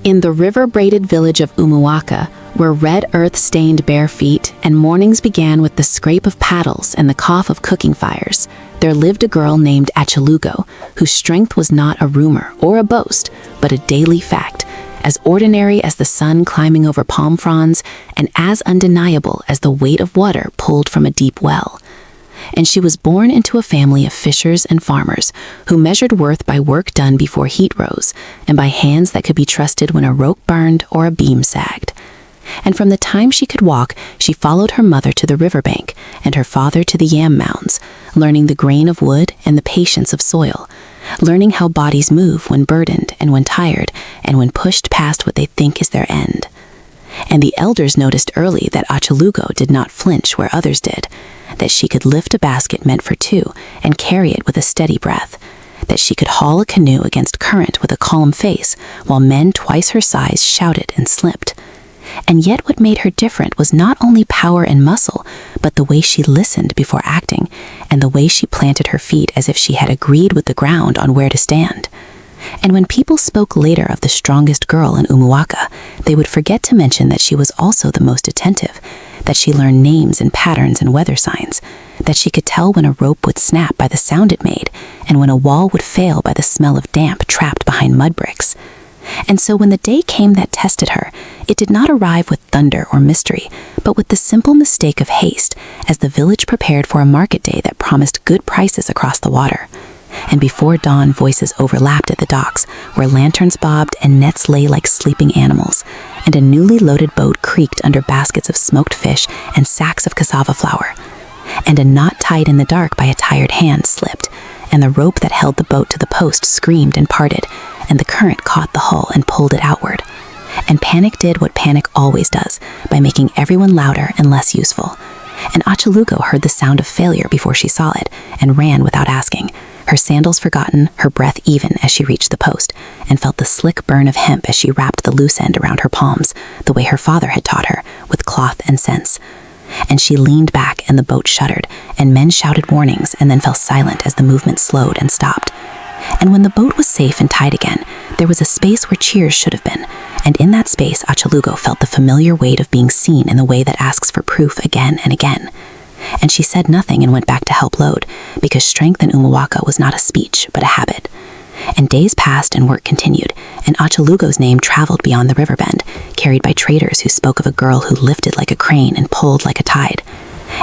In the river-braided village of Umuaka, where red earth stained bare feet and mornings began with the scrape of paddles and the cough of cooking fires, there lived a girl named Achalugo, whose strength was not a rumor or a boast, but a daily fact, as ordinary as the sun climbing over palm fronds and as undeniable as the weight of water pulled from a deep well. And she was born into a family of fishers and farmers who measured worth by work done before heat rose and by hands that could be trusted when a rope burned or a beam sagged. And from the time she could walk, she followed her mother to the riverbank and her father to the yam mounds, learning the grain of wood and the patience of soil, learning how bodies move when burdened and when tired and when pushed past what they think is their end. And the elders noticed early that Achalugo did not flinch where others did, that she could lift a basket meant for two and carry it with a steady breath, that she could haul a canoe against current with a calm face while men twice her size shouted and slipped. And yet what made her different was not only power and muscle, but the way she listened before acting, and the way she planted her feet as if she had agreed with the ground on where to stand. And when people spoke later of the strongest girl in Umuaka, they would forget to mention that she was also the most attentive, that she learned names and patterns and weather signs, that she could tell when a rope would snap by the sound it made, and when a wall would fail by the smell of damp trapped behind mud bricks. And so when the day came that tested her, it did not arrive with thunder or mystery, but with the simple mistake of haste, as the village prepared for a market day that promised good prices across the water. And before dawn, voices overlapped at the docks, where lanterns bobbed and nets lay like sleeping animals, and a newly loaded boat creaked under baskets of smoked fish and sacks of cassava flour. And a knot tied in the dark by a tired hand slipped, and the rope that held the boat to the post screamed and parted, and the current caught the hull and pulled it outward. And panic did what panic always does, by making everyone louder and less useful. And Achalugo heard the sound of failure before she saw it, and ran without asking, her sandals forgotten, her breath even as she reached the post, and felt the slick burn of hemp as she wrapped the loose end around her palms, the way her father had taught her, with cloth and sense. And she leaned back and the boat shuddered, and men shouted warnings and then fell silent as the movement slowed and stopped. And when the boat was safe and tied again, there was a space where cheers should have been, and in that space Achalugo felt the familiar weight of being seen in the way that asks for proof again and again. And she said nothing and went back to help load, because strength in Umuaka was not a speech, but a habit. And days passed and work continued, and Achalugo's name traveled beyond the river bend, carried by traders who spoke of a girl who lifted like a crane and pulled like a tide.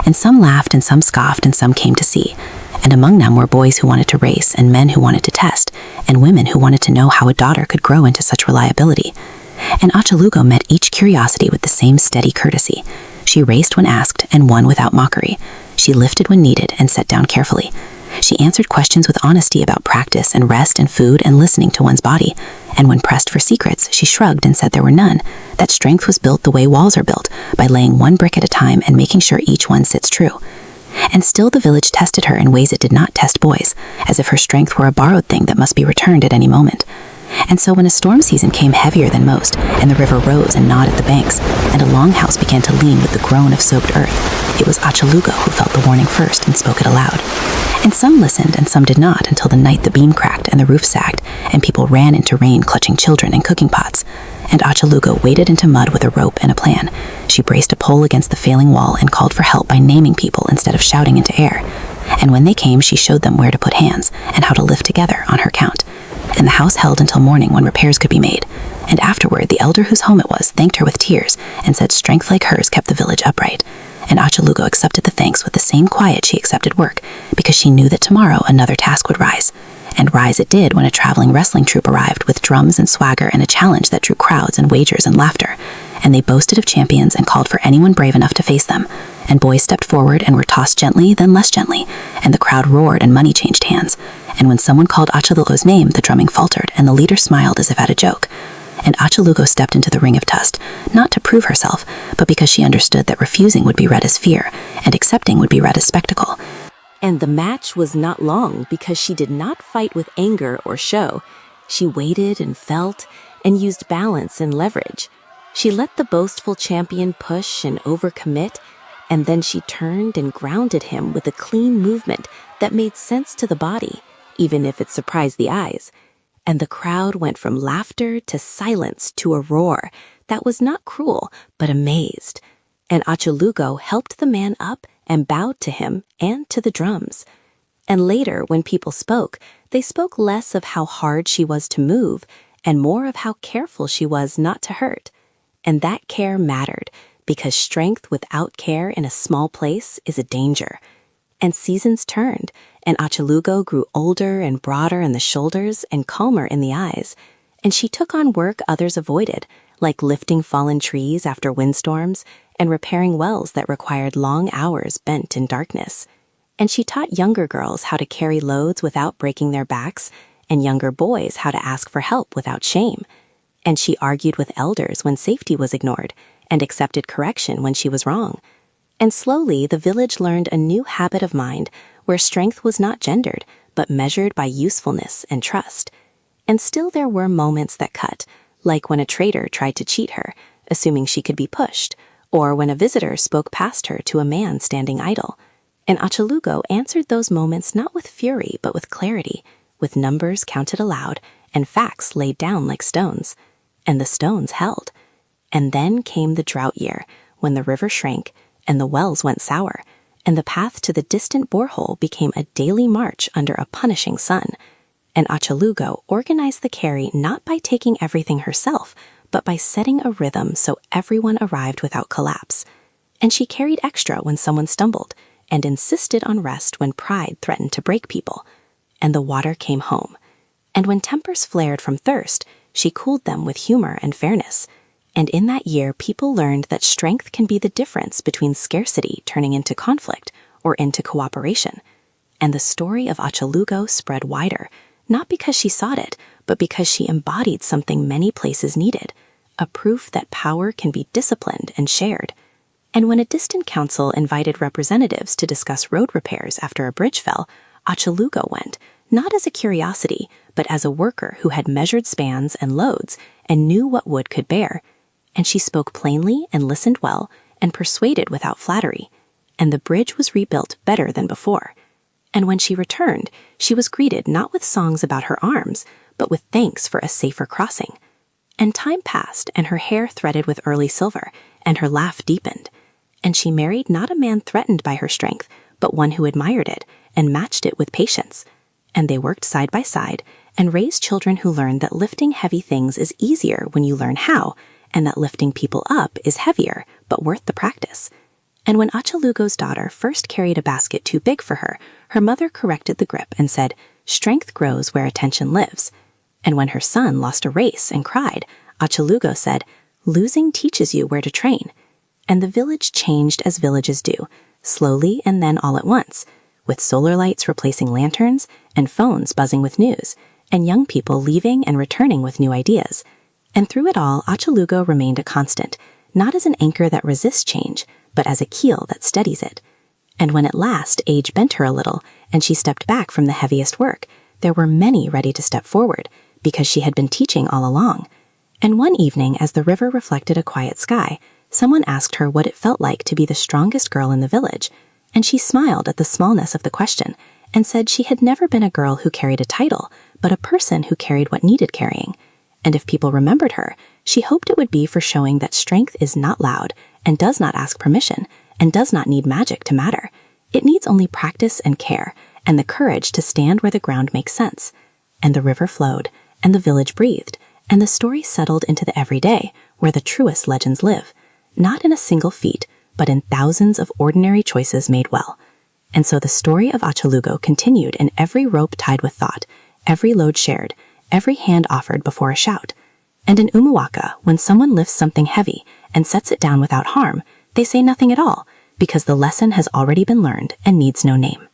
And some laughed and some scoffed and some came to see. And among them were boys who wanted to race and men who wanted to test, and women who wanted to know how a daughter could grow into such reliability. And Achalugo met each curiosity with the same steady courtesy. She raced when asked and won without mockery. She lifted when needed and set down carefully. She answered questions with honesty about practice and rest and food and listening to one's body. And when pressed for secrets, she shrugged and said there were none, that strength was built the way walls are built, by laying one brick at a time and making sure each one sits true. And still the village tested her in ways it did not test boys, as if her strength were a borrowed thing that must be returned at any moment. And so when a storm season came heavier than most, and the river rose and gnawed at the banks, and a longhouse began to lean with the groan of soaked earth, it was Achalugo who felt the warning first and spoke it aloud. And some listened and some did not until the night the beam cracked and the roof sagged, and people ran into rain clutching children and cooking pots. And Achalugo waded into mud with a rope and a plan. She braced a pole against the failing wall and called for help by naming people instead of shouting into air. And when they came, she showed them where to put hands and how to lift together on her count. And the house held until morning when repairs could be made. And afterward, the elder whose home it was thanked her with tears and said strength like hers kept the village upright. And Achalugo accepted the thanks with the same quiet she accepted work, because she knew that tomorrow another task would rise. And rise it did when a traveling wrestling troupe arrived with drums and swagger and a challenge that drew crowds and wagers and laughter. And they boasted of champions and called for anyone brave enough to face them. And boys stepped forward and were tossed gently, then less gently, and the crowd roared and money changed hands. And when someone called Achalugo's name, the drumming faltered, and the leader smiled as if at a joke. And Achalugo stepped into the ring of tust, not to prove herself, but because she understood that refusing would be read as fear, and accepting would be read as spectacle. And the match was not long, because she did not fight with anger or show. She waited and felt, and used balance and leverage. She let the boastful champion push and overcommit, and then she turned and grounded him with a clean movement that made sense to the body, even if it surprised the eyes. and the crowd went from laughter to silence to a roar that was not cruel, but amazed. And Achalugo helped the man up and bowed to him and to the drums. And later, when people spoke, they spoke less of how hard she was to move and more of how careful she was not to hurt. And that care mattered, because strength without care in a small place is a danger. And seasons turned, and Achalugo grew older and broader in the shoulders and calmer in the eyes. And she took on work others avoided, like lifting fallen trees after windstorms and repairing wells that required long hours bent in darkness. And she taught younger girls how to carry loads without breaking their backs, and younger boys how to ask for help without shame. And she argued with elders when safety was ignored, and accepted correction when she was wrong. And slowly the village learned a new habit of mind where strength was not gendered, but measured by usefulness and trust. And still there were moments that cut, like when a traitor tried to cheat her, assuming she could be pushed, or when a visitor spoke past her to a man standing idle. And Achalugo answered those moments not with fury, but with clarity, with numbers counted aloud and facts laid down like stones. And the stones held. And then came the drought year, when the river shrank and the wells went sour, and the path to the distant borehole became a daily march under a punishing sun. And Achalugo organized the carry not by taking everything herself, but by setting a rhythm so everyone arrived without collapse. And she carried extra when someone stumbled, and insisted on rest when pride threatened to break people. And the water came home. And when tempers flared from thirst, she cooled them with humor and fairness. And in that year, people learned that strength can be the difference between scarcity turning into conflict or into cooperation. And the story of Achalugo spread wider, not because she sought it, but because she embodied something many places needed, a proof that power can be disciplined and shared. And when a distant council invited representatives to discuss road repairs after a bridge fell, Achalugo went, not as a curiosity, but as a worker who had measured spans and loads and knew what wood could bear. And she spoke plainly and listened well and persuaded without flattery. And the bridge was rebuilt better than before. And when she returned, she was greeted not with songs about her arms, but with thanks for a safer crossing. And time passed, and her hair threaded with early silver, and her laugh deepened. And she married not a man threatened by her strength, but one who admired it and matched it with patience. And they worked side by side and raised children who learned that lifting heavy things is easier when you learn how, and that lifting people up is heavier, but worth the practice. And when Achalugo's daughter first carried a basket too big for her, her mother corrected the grip and said, "Strength grows where attention lives." And when her son lost a race and cried, Achalugo said, "Losing teaches you where to train." And the village changed as villages do, slowly and then all at once, with solar lights replacing lanterns and phones buzzing with news, and young people leaving and returning with new ideas. And through it all, Achalugo remained a constant, not as an anchor that resists change, but as a keel that steadies it. And when at last age bent her a little, and she stepped back from the heaviest work, there were many ready to step forward, because she had been teaching all along. And one evening, as the river reflected a quiet sky, someone asked her what it felt like to be the strongest girl in the village, and she smiled at the smallness of the question, and said she had never been a girl who carried a title, but a person who carried what needed carrying. And if people remembered her, she hoped it would be for showing that strength is not loud, and does not ask permission, and does not need magic to matter. It needs only practice and care, and the courage to stand where the ground makes sense. And the river flowed, and the village breathed, and the story settled into the everyday, where the truest legends live, not in a single feat, but in thousands of ordinary choices made well. And so the story of Achalugo continued in every rope tied with thought, every load shared, every hand offered before a shout. And in Umuaka, when someone lifts something heavy and sets it down without harm, they say nothing at all, because the lesson has already been learned and needs no name.